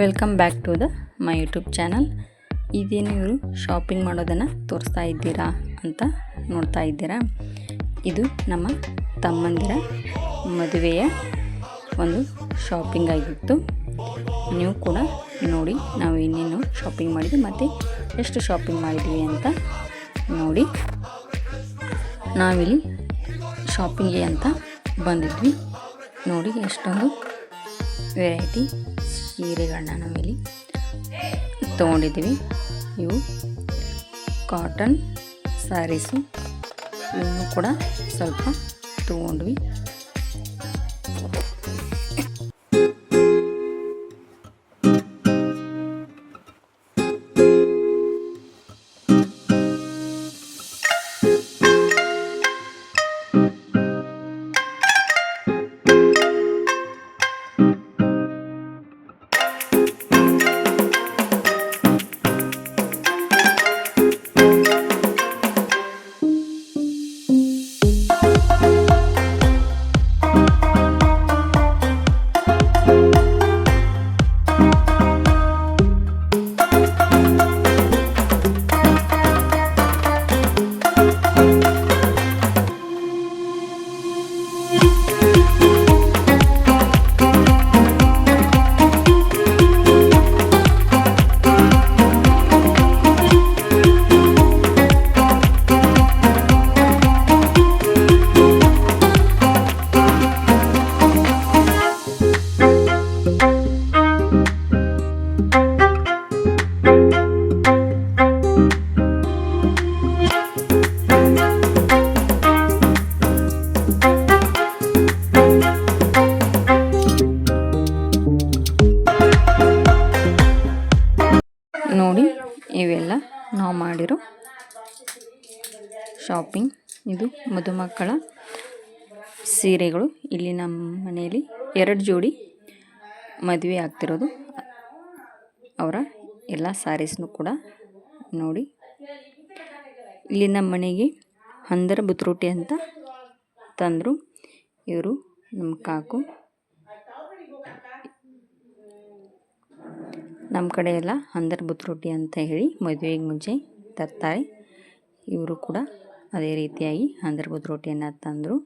Welcome back to the my YouTube channel. ಇದೇನು ಇವರು shopping ಮಾಡೋದನ್ನು ತೋರಿಸ್ತಾ ಇದ್ದೀರಾ ಅಂತ ನೋಡ್ತಾ ಇದ್ದೀರಾ. ಇದು ನಮ್ಮ ತಮ್ಮಂದಿರ ಮದುವೆಯ ಒಂದು ಶಾಪಿಂಗ್ ಆಗಿತ್ತು. ನೀವು ಕೂಡ ನೋಡಿ ನಾವು ಇನ್ನೇನು ಶಾಪಿಂಗ್ ಮಾಡಿದ್ವಿ ಮತ್ತು ಎಷ್ಟು ಶಾಪಿಂಗ್ ಮಾಡಿದ್ವಿ ಅಂತ ನೋಡಿ. ನಾವಿಲ್ಲಿ ಶಾಪಿಂಗ್ಗೆ ಅಂತ ಬಂದಿದ್ವಿ. ನೋಡಿ ಎಷ್ಟೊಂದು ವೆರೈಟಿ ಸೀರೆಗಳನ್ನ ನಾವಿಲ್ಲಿ ತೊಗೊಂಡಿದ್ದೀವಿ. ಇವು ಕಾಟನ್ ಸ್ಯಾರೀಸು, ಇವನು ಕೂಡ ಸ್ವಲ್ಪ ತೊಗೊಂಡ್ವಿ. ನೋಡಿ ಇವೆಲ್ಲ ನಾವು ಮಾಡಿರೋ ಶಾಪಿಂಗ್. ಇದು ಮದುಮಕ್ಕಳ ಸೀರೆಗಳು. ಇಲ್ಲಿ ನಮ್ಮ ಮನೆಯಲ್ಲಿ 2 ಜೋಡಿ ಮದುವೆ ಆಗ್ತಿರೋದು. ಅವರ ಎಲ್ಲ ಸ್ಯಾರೀಸ್ನು ಕೂಡ ನೋಡಿ. ಇಲ್ಲಿ ನಮ್ಮ ಮನೆಗೆ ಹಂದರ ಬುತ್ರೊಟ್ಟಿ ಅಂತ ತಂದರು ಇವರು ನಮ್ಮ ಕಾಕು. ನಮ್ಮ ಕಡೆ ಎಲ್ಲ ಹಂದರ ಬುತ್ರೊಟ್ಟಿ ಅಂತ ಹೇಳಿ ಮದುವೆಗೆ ಮುಂಚೆ ತರ್ತಾರೆ. ಇವರು ಕೂಡ ಅದೇ ರೀತಿಯಾಗಿ ಹಂದರ ಬುತ್ರೊಟ್ಟಿಯನ್ನು ತಂದರು.